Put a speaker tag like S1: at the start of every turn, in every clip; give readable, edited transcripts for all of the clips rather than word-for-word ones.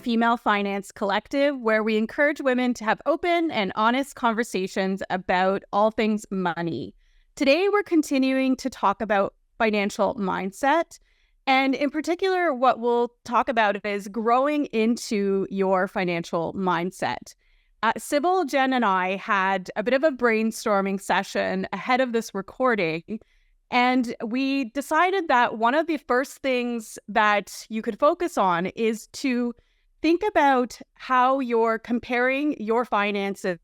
S1: female finance collective where we encourage women to have open and honest conversations about all things money. Today, we're continuing to talk about financial mindset. And in particular, what we'll talk about is growing into your financial mindset. Sybil, Jen, and I had a bit of a brainstorming session ahead of this recording. And we decided that one of the first things that you could focus on is to think about how you're comparing your finances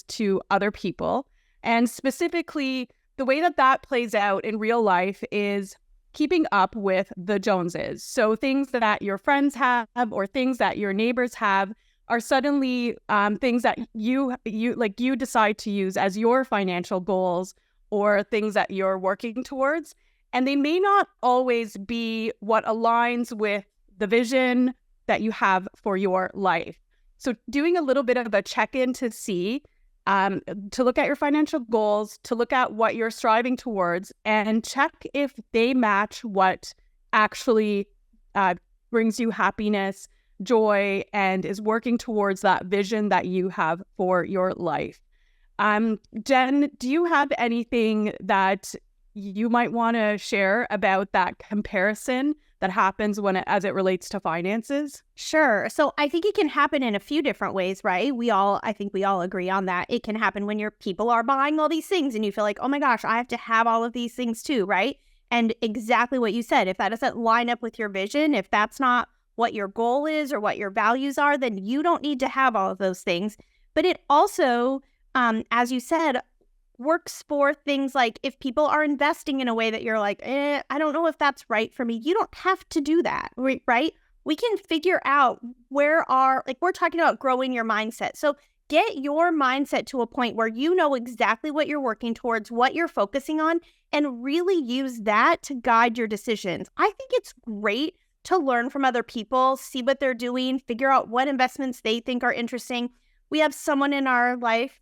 S1: to other people. And specifically, the way that that plays out in real life is keeping up with the Joneses. So things that your friends have or things that your neighbors have are suddenly things that you decide to use as your financial goals or things that you're working towards. And they may not always be what aligns with the vision that you have for your life. So doing a little bit of a check-in to see, to look at your financial goals, to look at what you're striving towards, and check if they match what actually brings you happiness, joy, and is working towards that vision that you have for your life. Jen, do you have anything that you might want to share about that comparison that happens as it relates to finances?
S2: Sure. So I think it can happen in a few different ways, right? I think we all agree on that. It can happen when your people are buying all these things and you feel like, oh my gosh, I have to have all of these things too, right? And exactly what you said, if that doesn't line up with your vision, if that's not what your goal is or what your values are, then you don't need to have all of those things. But it also, as you said, works for things like if people are investing in a way that you're like, I don't know if that's right for me. You don't have to do that, right? We can figure out we're talking about growing your mindset. So get your mindset to a point where you know exactly what you're working towards, what you're focusing on, and really use that to guide your decisions. I think it's great to learn from other people, see what they're doing, figure out what investments they think are interesting. We have someone in our life.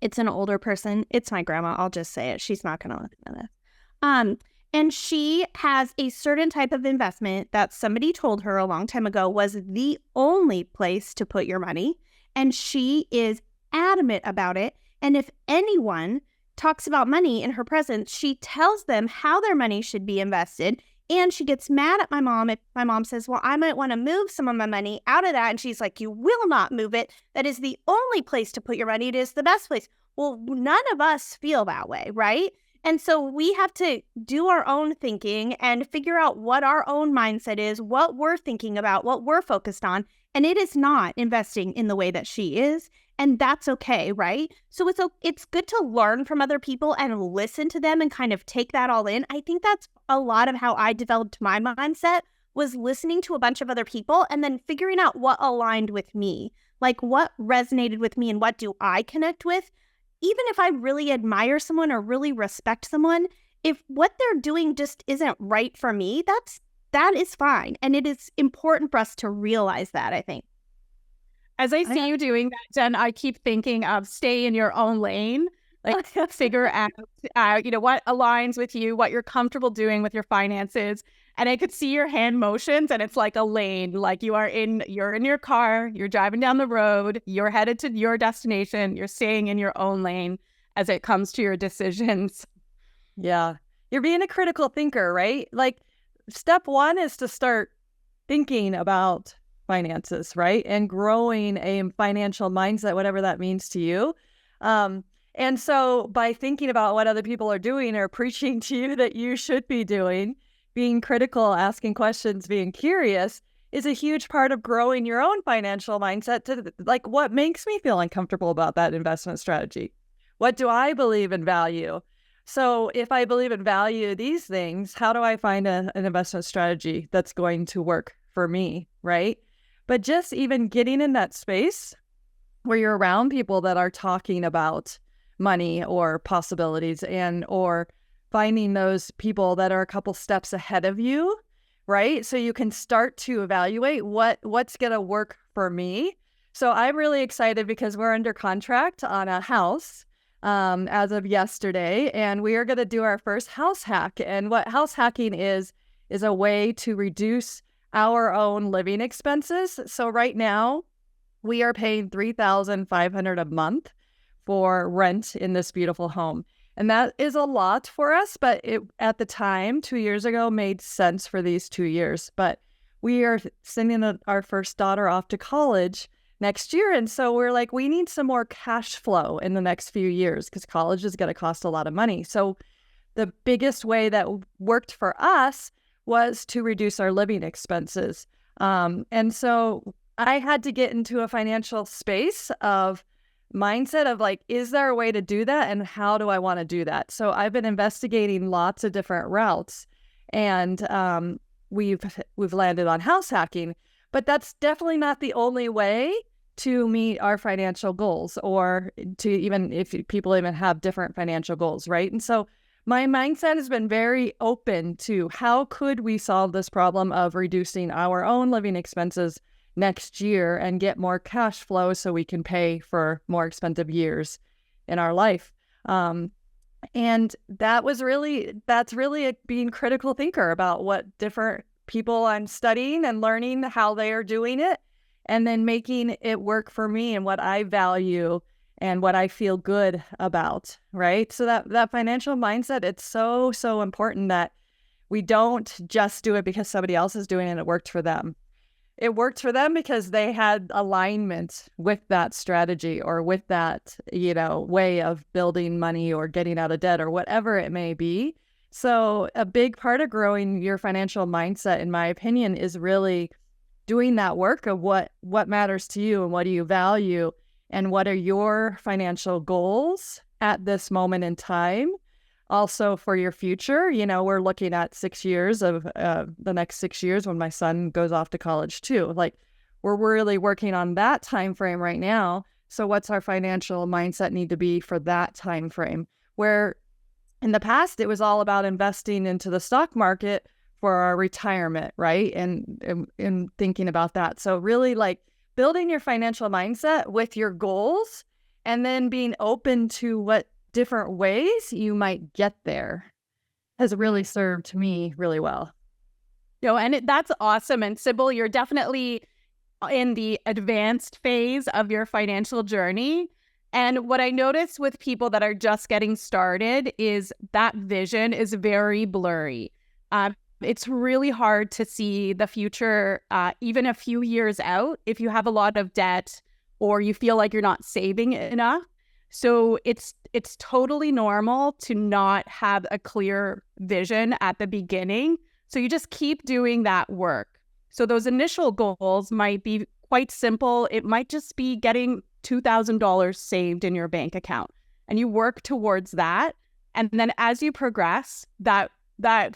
S2: It's an older person. It's my grandma. I'll just say it. She's not going to listen to this. And she has a certain type of investment that somebody told her a long time ago was the only place to put your money. And she is adamant about it. And if anyone talks about money in her presence, she tells them how their money should be invested. And she gets mad at my mom if my mom says, well, I might want to move some of my money out of that. And she's like, you will not move it. That is the only place to put your money. It is the best place. Well, none of us feel that way, right? And so we have to do our own thinking and figure out what our own mindset is, what we're thinking about, what we're focused on. And it is not investing in the way that she is. And that's okay, right? So it's good to learn from other people and listen to them and kind of take that all in. I think that's a lot of how I developed my mindset, was listening to a bunch of other people and then figuring out what aligned with me, like what resonated with me and what do I connect with. Even if I really admire someone or really respect someone, if what they're doing just isn't right for me, that is fine. And it is important for us to realize that, I think.
S1: As I see you doing that, Jen, I keep thinking of stay in your own lane, like figure out, what aligns with you, what you're comfortable doing with your finances. And I could see your hand motions and it's like a lane, like you're in your car, you're driving down the road, you're headed to your destination, you're staying in your own lane as it comes to your decisions.
S3: Yeah. You're being a critical thinker, right? Like step one is to start thinking about finances, right? And growing a financial mindset, whatever that means to you. And so by thinking about what other people are doing or preaching to you that you should be doing, being critical, asking questions, being curious is a huge part of growing your own financial mindset to like, what makes me feel uncomfortable about that investment strategy? What do I believe in value? So if I believe in value these things, how do I find an investment strategy that's going to work for me, right? But just even getting in that space where you're around people that are talking about money or possibilities or finding those people that are a couple steps ahead of you, right? So you can start to evaluate what's going to work for me. So I'm really excited because we're under contract on a house as of yesterday, and we are going to do our first house hack. And what house hacking is a way to reduce our own living expenses. So right now, we are paying $3,500 a month for rent in this beautiful home. And that is a lot for us, but it at the time, 2 years ago, made sense for these 2 years. But we are sending our first daughter off to college next year. And so we're like, we need some more cash flow in the next few years because college is going to cost a lot of money. So the biggest way that worked for us was to reduce our living expenses. And so I had to get into a financial space of mindset of like, is there a way to do that? And how do I want to do that? So I've been investigating lots of different routes, and we've landed on house hacking, but that's definitely not the only way to meet our financial goals, or to even if people even have different financial goals, right? And so my mindset has been very open to how could we solve this problem of reducing our own living expenses next year and get more cash flow so we can pay for more expensive years in our life. And that's really being critical thinker about what different people I'm studying and learning how they are doing it, and then making it work for me and what I value and what I feel good about, right? So that financial mindset, it's so, so important that we don't just do it because somebody else is doing it and it worked for them. It worked for them because they had alignment with that strategy or with that, way of building money or getting out of debt or whatever it may be. So a big part of growing your financial mindset, in my opinion, is really doing that work of what matters to you and what do you value and what are your financial goals at this moment in time. Also for your future, we're looking at 6 years of the next 6 years when my son goes off to college too. Like, we're really working on that time frame right now. So what's our financial mindset need to be for that time frame? Where in the past, it was all about investing into the stock market for our retirement, right? And thinking about that. So really like building your financial mindset with your goals and then being open to what different ways you might get there has really served me really well.
S1: And that's awesome. And Sybil, you're definitely in the advanced phase of your financial journey. And what I notice with people that are just getting started is that vision is very blurry. It's really hard to see the future, even a few years out, if you have a lot of debt or you feel like you're not saving enough. So it's totally normal to not have a clear vision at the beginning. So you just keep doing that work. So those initial goals might be quite simple. It might just be getting $2,000 saved in your bank account, and you work towards that. And then as you progress, that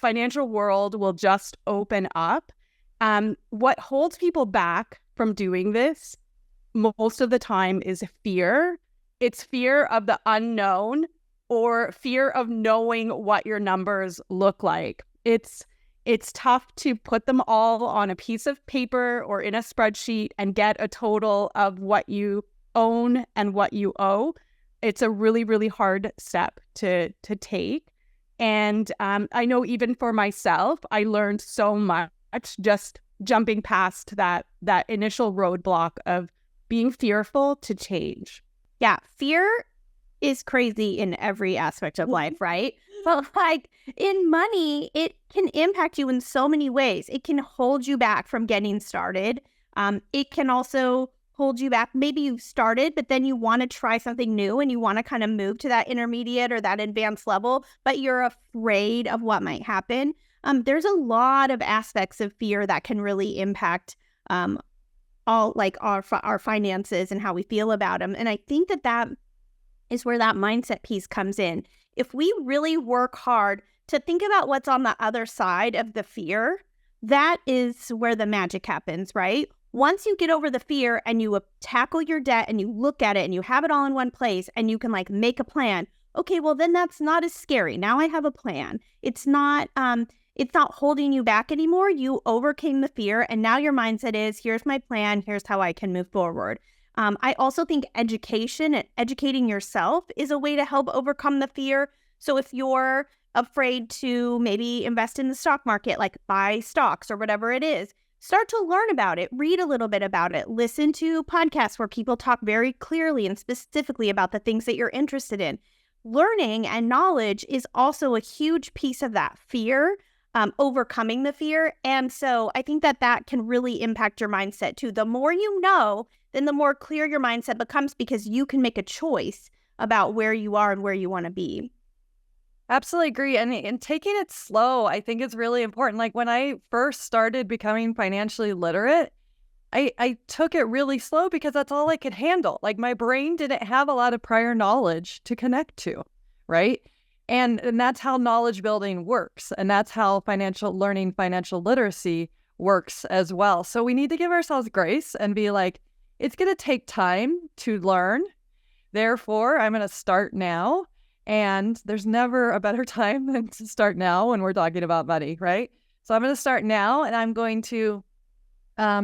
S1: financial world will just open up. What holds people back from doing this most of the time is fear. It's fear of the unknown or fear of knowing what your numbers look like. It's tough to put them all on a piece of paper or in a spreadsheet and get a total of what you own and what you owe. It's a really, really hard step to take. And I know even for myself, I learned so much just jumping past that initial roadblock of being fearful to change.
S2: Yeah, fear is crazy in every aspect of life, right? But like in money, it can impact you in so many ways. It can hold you back from getting started. It can also hold you back. Maybe you've started, but then you want to try something new and you want to kind of move to that intermediate or that advanced level, but you're afraid of what might happen. There's a lot of aspects of fear that can really impact all like our finances and how we feel about them. And I think that is where that mindset piece comes in. If we really work hard to think about what's on the other side of the fear, that is where the magic happens, right? Once you get over the fear and you tackle your debt and you look at it and you have it all in one place and you can like make a plan, okay, well then that's not as scary. Now I have a plan. It's not holding you back anymore. You overcame the fear and now your mindset is, here's my plan, here's how I can move forward. I also think education and educating yourself is a way to help overcome the fear. So if you're afraid to maybe invest in the stock market, like buy stocks or whatever it is, start to learn about it, read a little bit about it, listen to podcasts where people talk very clearly and specifically about the things that you're interested in. Learning and knowledge is also a huge piece of that fear, overcoming the fear. And so I think that that can really impact your mindset too. The more you know, then the more clear your mindset becomes, because you can make a choice about where you are and where you want to be.
S3: Absolutely agree. And taking it slow, I think is really important. Like when I first started becoming financially literate, I took it really slow because that's all I could handle. Like my brain didn't have a lot of prior knowledge to connect to, right? And that's how knowledge building works. And that's how financial literacy works as well. So we need to give ourselves grace and be like, it's going to take time to learn. Therefore, I'm going to start now. And there's never a better time than to start now when we're talking about money, right? So I'm going to start now, and I'm going to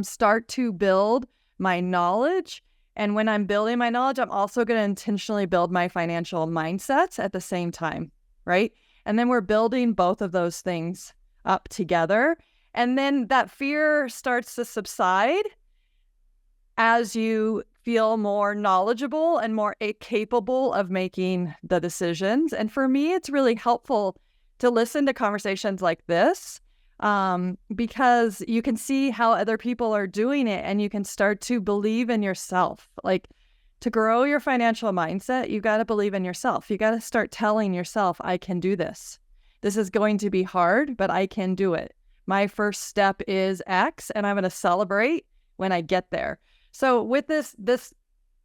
S3: start to build my knowledge. And when I'm building my knowledge, I'm also going to intentionally build my financial mindsets at the same time, right? And then we're building both of those things up together. And then that fear starts to subside as you feel more knowledgeable and more capable of making the decisions. And for me, it's really helpful to listen to conversations like this, because you can see how other people are doing it, and you can start to believe in yourself. Like, to grow your financial mindset, you got to believe in yourself. You got to start telling yourself, I can do this. This is going to be hard, but I can do it. My first step is X, and I'm going to celebrate when I get there. So with this,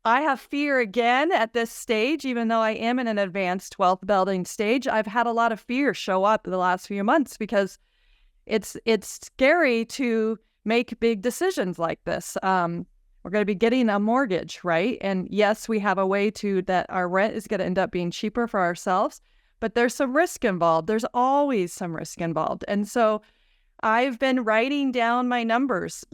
S3: I have fear again at this stage, even though I am in an advanced wealth building stage. I've had a lot of fear show up in the last few months because it's scary to make big decisions like this. We're going to be getting a mortgage, right? And yes, we have a way that our rent is going to end up being cheaper for ourselves, but there's some risk involved. There's always some risk involved. And so I've been writing down my numbers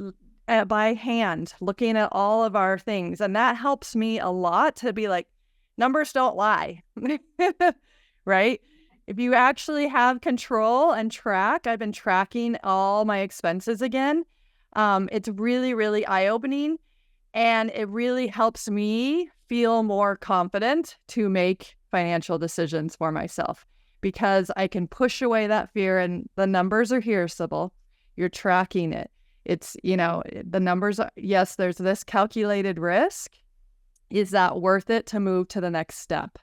S3: by hand, looking at all of our things. And that helps me a lot to be like, numbers don't lie, right? If you actually have control and track, I've been tracking all my expenses again. It's really, really eye-opening. And it really helps me feel more confident to make financial decisions for myself, because I can push away that fear, and the numbers are here, Sybil. You're tracking it. It's, the numbers are, yes, there's this calculated risk. Is that worth it to move to the next step?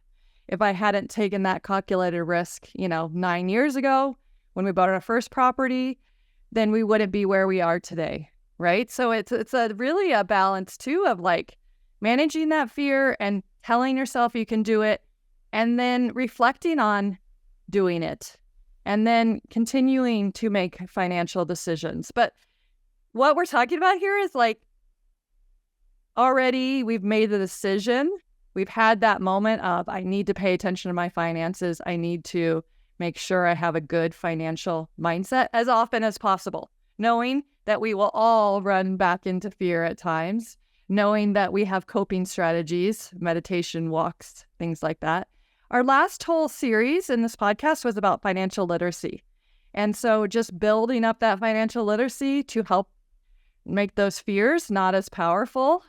S3: If I hadn't taken that calculated risk, 9 years ago when we bought our first property, then we wouldn't be where we are today, right? So it's really a balance too of like managing that fear and telling yourself you can do it, and then reflecting on doing it, and then continuing to make financial decisions. But what we're talking about here is like, already we've made the decision. We've had that moment of, I need to pay attention to my finances. I need to make sure I have a good financial mindset as often as possible, knowing that we will all run back into fear at times, knowing that we have coping strategies, meditation, walks, things like that. Our last whole series in this podcast was about financial literacy. And so just building up that financial literacy to help make those fears not as powerful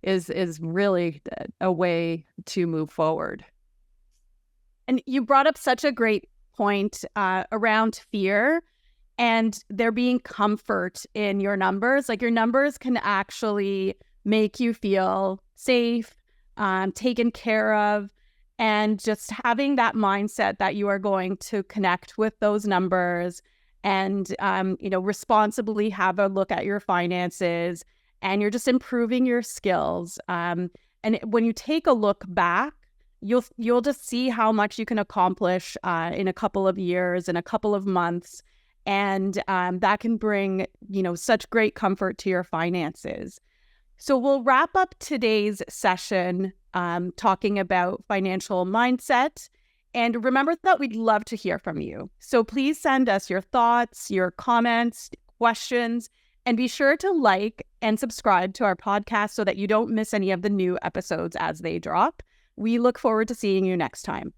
S3: is really a way to move forward.
S1: And you brought up such a great point around fear and there being comfort in your numbers. Like, your numbers can actually make you feel safe, taken care of, and just having that mindset that you are going to connect with those numbers and, responsibly have a look at your finances, and you're just improving your skills. And when you take a look back, you'll just see how much you can accomplish in a couple of years, in a couple of months. And that can bring, such great comfort to your finances. So we'll wrap up today's session talking about financial mindset. And remember that we'd love to hear from you. So please send us your thoughts, your comments, questions, and be sure to like and subscribe to our podcast so that you don't miss any of the new episodes as they drop. We look forward to seeing you next time.